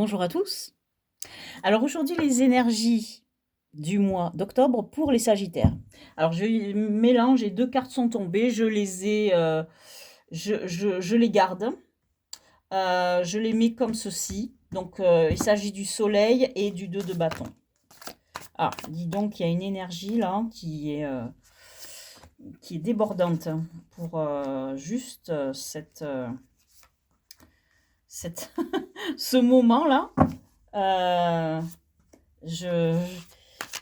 Bonjour à tous. Alors aujourd'hui, les énergies du mois d'octobre pour les Sagittaires. Alors je mélange, les 2 cartes sont tombées, je les ai, je les garde, je les mets comme ceci. Donc il s'agit du soleil et du 2 de bâton. Ah, dis donc, il y a une énergie là qui est débordante pour juste cette ce moment-là. Euh, je,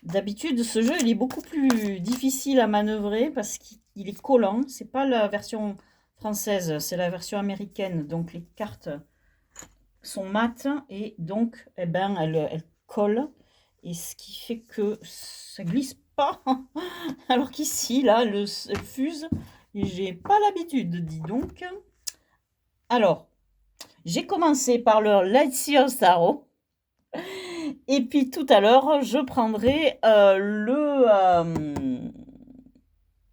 D'habitude, ce jeu, il est beaucoup plus difficile à manœuvrer parce qu'il est collant. C'est pas la version française, c'est la version américaine. Donc les cartes sont mates et donc, eh ben, elles collent. Et ce qui fait que ça glisse pas. Alors qu'ici, là, elle fuse. Et j'ai pas l'habitude, dis donc. Alors, j'ai commencé par le Let's See Us Tarot. Et puis tout à l'heure, je prendrai le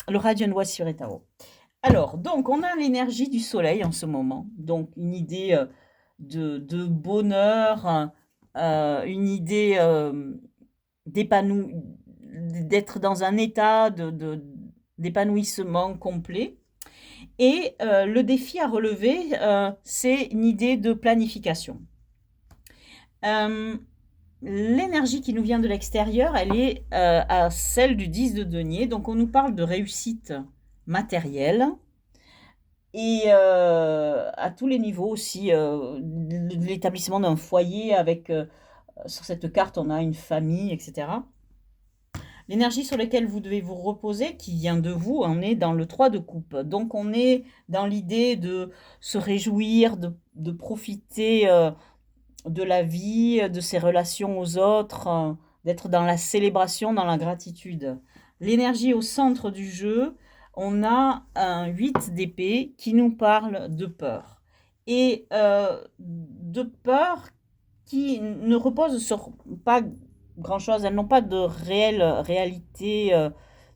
Radiant Watch sur Etao. Alors, donc, on a l'énergie du soleil en ce moment. Donc, une idée de bonheur, une idée d'être dans un état d'épanouissement complet. Et le défi à relever, c'est une idée de planification. L'énergie qui nous vient de l'extérieur, elle est à celle du 10 de denier. Donc, on nous parle de réussite matérielle et à tous les niveaux aussi, de l'établissement d'un foyer avec, sur cette carte, on a une famille, etc. L'énergie sur laquelle vous devez vous reposer, qui vient de vous, on est dans le 3 de coupe. Donc, on est dans l'idée de se réjouir, de profiter de la vie, de ses relations aux autres, d'être dans la célébration, dans la gratitude. L'énergie au centre du jeu, on a un 8 d'épée qui nous parle de peur. Et de peur qui ne repose sur pas grand-chose, elles n'ont pas de réelle réalité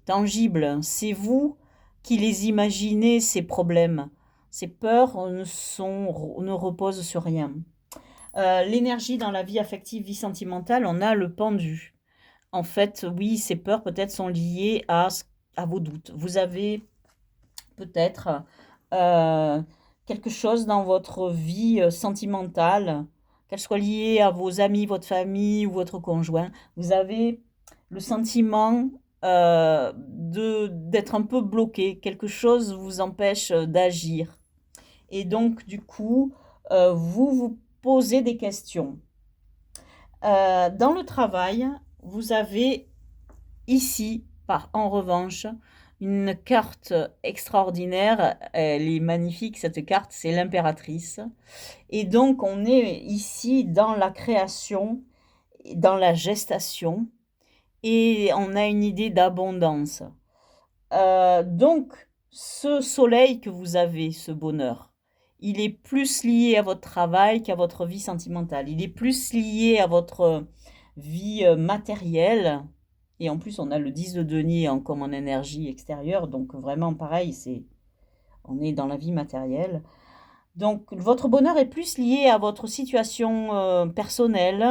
tangible. C'est vous qui les imaginez, ces problèmes. Ces peurs ne reposent sur rien. L'énergie dans la vie affective, vie sentimentale, on a le pendu. En fait, oui, ces peurs peut-être sont liées à vos doutes. Vous avez peut-être euh, quelque chose dans votre vie sentimentale, qu'elle soit liée à vos amis, votre famille ou votre conjoint. Vous avez le sentiment d'être un peu bloqué. Quelque chose vous empêche d'agir. Et donc, du coup, vous vous posez des questions. Dans le travail, vous avez ici, en revanche, une carte extraordinaire. Elle est magnifique, cette carte, c'est l'impératrice. Et donc, on est ici dans la création, dans la gestation, et on a une idée d'abondance. Donc, ce soleil que vous avez, ce bonheur, il est plus lié à votre travail qu'à votre vie sentimentale. Il est plus lié à votre vie matérielle. Et en plus, on a le 10 de denier comme en énergie extérieure. Donc, vraiment, pareil, on est dans la vie matérielle. Donc, votre bonheur est plus lié à votre situation personnelle,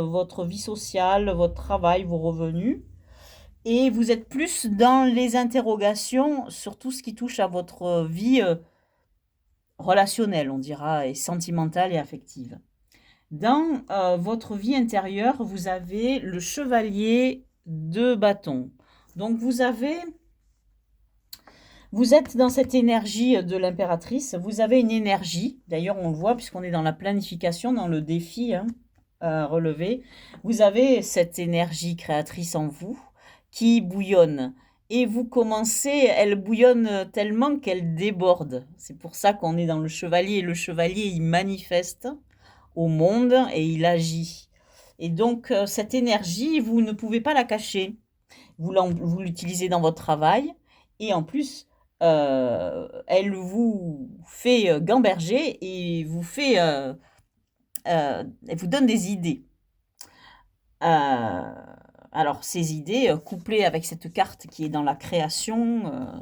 votre vie sociale, votre travail, vos revenus. Et vous êtes plus dans les interrogations sur tout ce qui touche à votre vie relationnelle, on dira, et sentimentale et affective. Dans votre vie intérieure, vous avez le chevalier de bâton. Donc vous êtes dans cette énergie de l'impératrice. Vous avez une énergie, d'ailleurs on le voit puisqu'on est dans la planification, dans le défi à relever. Vous avez cette énergie créatrice en vous qui bouillonne. Et vous commencez, elle bouillonne tellement qu'elle déborde. C'est pour ça qu'on est dans le chevalier. Le chevalier, il manifeste au monde et il agit. Et donc, cette énergie, vous ne pouvez pas la cacher. Vous l'utilisez dans votre travail. Et en plus, elle vous fait gamberger et elle vous donne des idées. Alors, ces idées, couplées avec cette carte qui est dans la création,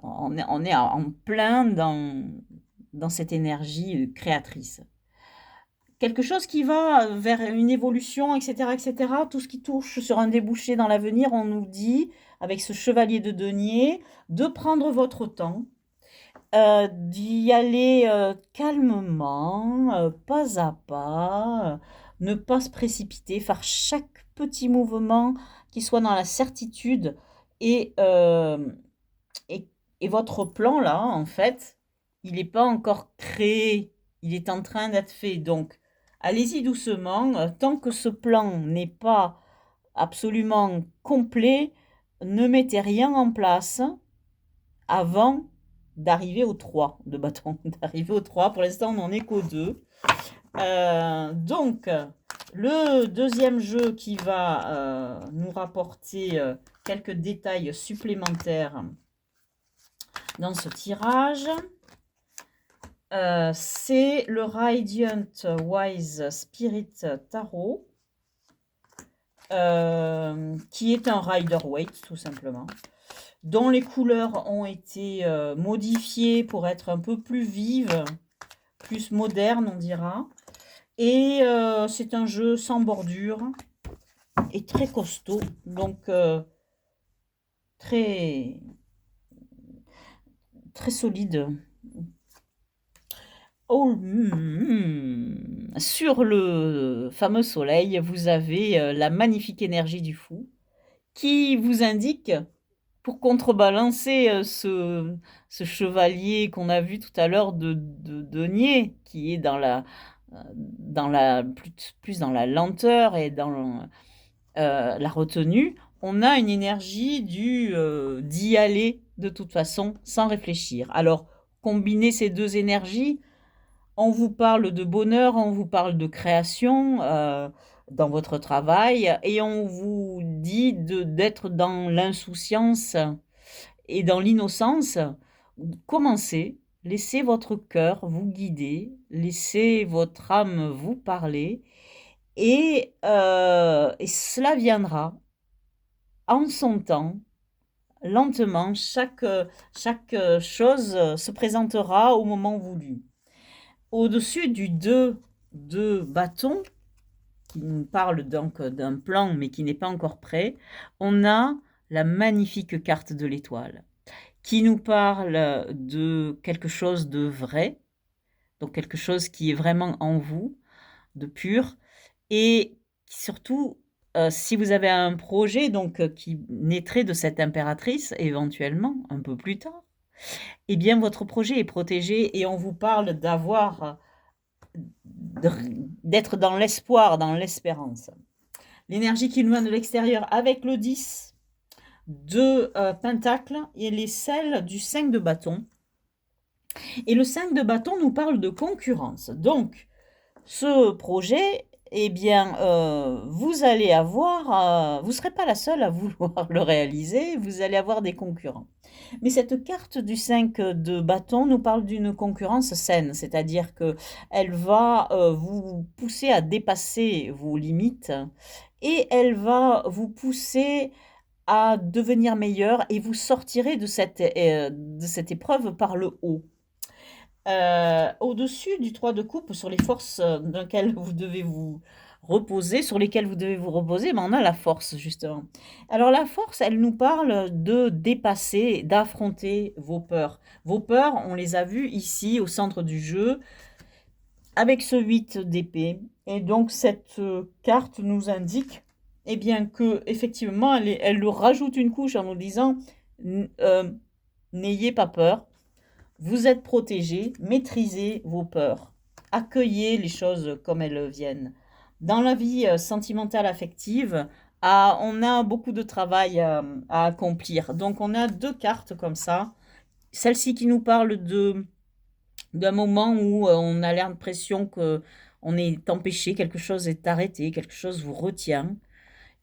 on est en plein dans cette énergie créatrice. quelque chose qui va vers une évolution, etc., etc. Tout ce qui touche sur un débouché dans l'avenir, on nous dit, avec ce chevalier de denier, de prendre votre temps, d'y aller calmement, pas à pas, ne pas se précipiter, faire chaque petit mouvement qui soit dans la certitude et, et, et votre plan là, en fait, il n'est pas encore créé, il est en train d'être fait. Donc, allez-y doucement, tant que ce plan n'est pas absolument complet, ne mettez rien en place avant d'arriver aux 3 de bâton, d'arriver aux 3. Pour l'instant, on n'en est qu'aux 2. Donc, le deuxième jeu qui va nous rapporter quelques détails supplémentaires dans ce tirage, c'est le Radiant Wise Spirit Tarot, qui est un Rider-Waite tout simplement, dont les couleurs ont été modifiées pour être un peu plus vives, plus modernes, on dira. Et c'est un jeu sans bordure et très costaud, donc très, très solide. Oh, Sur le fameux soleil, vous avez la magnifique énergie du fou qui vous indique, pour contrebalancer ce chevalier qu'on a vu tout à l'heure de denier, qui est plus dans la lenteur et dans la retenue, on a une énergie d'y aller de toute façon sans réfléchir. Alors, combiner ces deux énergies, on vous parle de bonheur, on vous parle de création dans votre travail et on vous dit d'être dans l'insouciance et dans l'innocence. Commencez, laissez votre cœur vous guider, laissez votre âme vous parler et cela viendra en son temps, lentement. Chaque chose se présentera au moment voulu. Au-dessus du 2 de bâton, qui nous parle donc d'un plan mais qui n'est pas encore prêt, on a la magnifique carte de l'étoile qui nous parle de quelque chose de vrai, donc quelque chose qui est vraiment en vous, de pur, et surtout, si vous avez un projet donc qui naîtrait de cette impératrice, éventuellement, un peu plus tard, eh bien votre projet est protégé et on vous parle d'être dans l'espoir, dans l'espérance. L'énergie qui nous vient de l'extérieur avec le 10 de Pentacle, elle est celle du 5 de bâton. Et le 5 de bâton nous parle de concurrence. Donc, ce projet, eh bien, vous allez avoir, vous ne serez pas la seule à vouloir le réaliser, vous allez avoir des concurrents. Mais cette carte du 5 de bâton nous parle d'une concurrence saine, c'est-à-dire qu'elle va vous pousser à dépasser vos limites et elle va vous pousser à devenir meilleur et vous sortirez de cette épreuve par le haut. Au-dessus du 3 de coupe, sur les forces sur lesquelles vous devez vous reposer, ben on a la force, justement. Alors la force, elle nous parle de dépasser, d'affronter vos peurs. Vos peurs, on les a vues ici, au centre du jeu, avec ce 8 d'épée. Et donc cette carte nous indique, eh bien, que effectivement, elle nous rajoute une couche en nous disant, n'ayez pas peur. Vous êtes protégé, maîtrisez vos peurs, accueillez les choses comme elles viennent. Dans la vie sentimentale affective, on a beaucoup de travail à accomplir. Donc on a 2 cartes comme ça. Celle-ci qui nous parle d'un moment où on a l'impression qu'on est empêché, quelque chose est arrêté, quelque chose vous retient.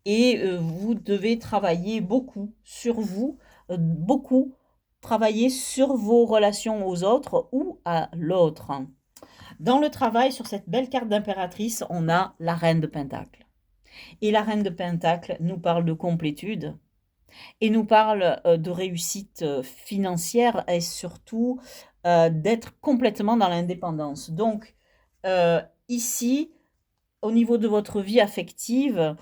Et vous devez travailler beaucoup sur vous, beaucoup travailler sur vos relations aux autres ou à l'autre. Dans le travail, sur cette belle carte d'impératrice, on a la reine de Pentacle. Et la reine de Pentacle nous parle de complétude et nous parle de réussite financière et surtout d'être complètement dans l'indépendance. Donc, ici, au niveau de votre vie affective,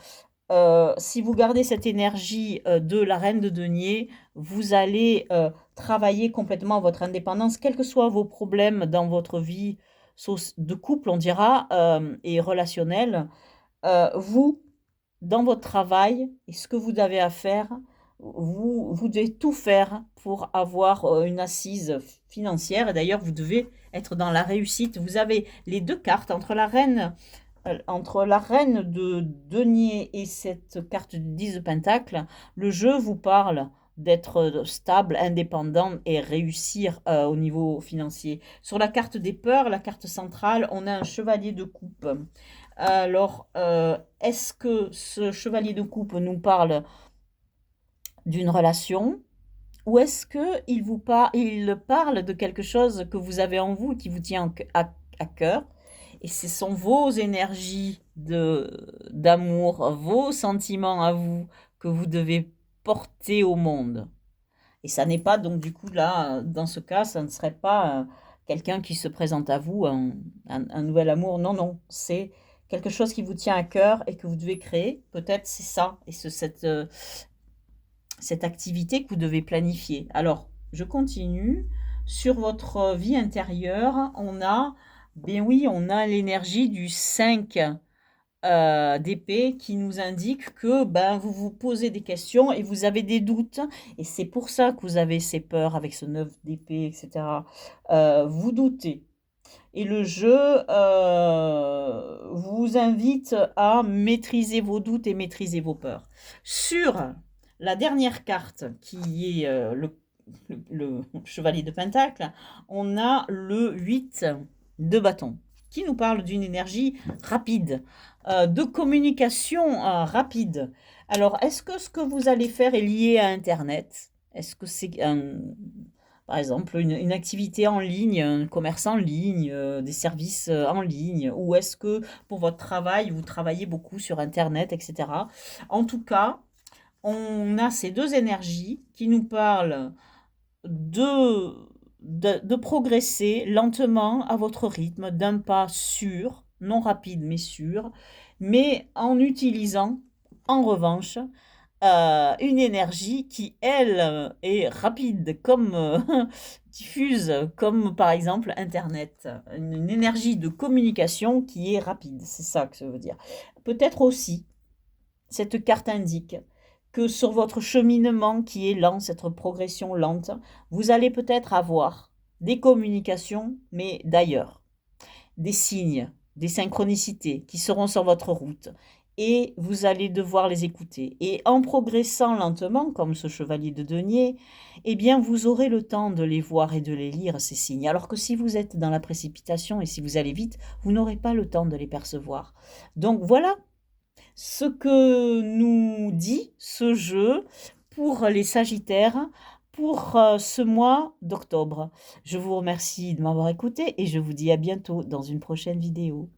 si vous gardez cette énergie de la reine de denier, vous allez travailler complètement votre indépendance, quels que soient vos problèmes dans votre vie de couple, on dira, et relationnel. Vous, dans votre travail et ce que vous avez à faire, vous devez tout faire pour avoir une assise financière. Et d'ailleurs, vous devez être dans la réussite. Vous avez les deux cartes entre la reine de denier et cette carte du 10 de pentacle. Le jeu vous parle d'être stable, indépendant et réussir au niveau financier. Sur la carte des peurs, la carte centrale, on a un chevalier de coupe. Alors, est-ce que ce chevalier de coupe nous parle d'une relation ou est-ce qu'il il parle de quelque chose que vous avez en vous qui vous tient à cœur? Et ce sont vos énergies d'amour, vos sentiments à vous que vous devez porter au monde. Et ça n'est pas, donc du coup, là, dans ce cas, ça ne serait pas quelqu'un qui se présente à vous, un nouvel amour. Non, non, c'est quelque chose qui vous tient à cœur et que vous devez créer. Peut-être c'est ça, et cette activité que vous devez planifier. Alors, je continue. Sur votre vie intérieure, on a, bien oui, on a l'énergie du 5 d'épée qui nous indique que ben, vous vous posez des questions et vous avez des doutes. Et c'est pour ça que vous avez ces peurs avec ce 9 d'épée, etc. Vous doutez. Et le jeu vous invite à maîtriser vos doutes et maîtriser vos peurs. Sur la dernière carte, qui est le chevalier de pentacle, on a le 8 de bâton, qui nous parle d'une énergie rapide, de communication rapide. Alors, est-ce que ce que vous allez faire est lié à Internet? Est-ce que c'est par exemple, une activité en ligne, un commerce en ligne, des services en ligne, ou est-ce que pour votre travail, vous travaillez beaucoup sur Internet, etc. En tout cas, on a ces deux énergies qui nous parlent de progresser lentement à votre rythme, d'un pas sûr, non rapide mais sûr, mais en utilisant, en revanche, une énergie qui, elle, est rapide, comme diffuse, comme par exemple Internet. Une énergie de communication qui est rapide, c'est ça que ça veut dire. Peut-être aussi, cette carte indique que sur votre cheminement qui est lent, cette progression lente, vous allez peut-être avoir des communications, mais d'ailleurs, des signes, des synchronicités qui seront sur votre route et vous allez devoir les écouter. Et en progressant lentement, comme ce chevalier de denier, eh bien, vous aurez le temps de les voir et de les lire, ces signes. Alors que si vous êtes dans la précipitation et si vous allez vite, vous n'aurez pas le temps de les percevoir. Donc voilà ce que nous dit ce jeu pour les Sagittaires pour ce mois d'octobre. Je vous remercie de m'avoir écouté et je vous dis à bientôt dans une prochaine vidéo.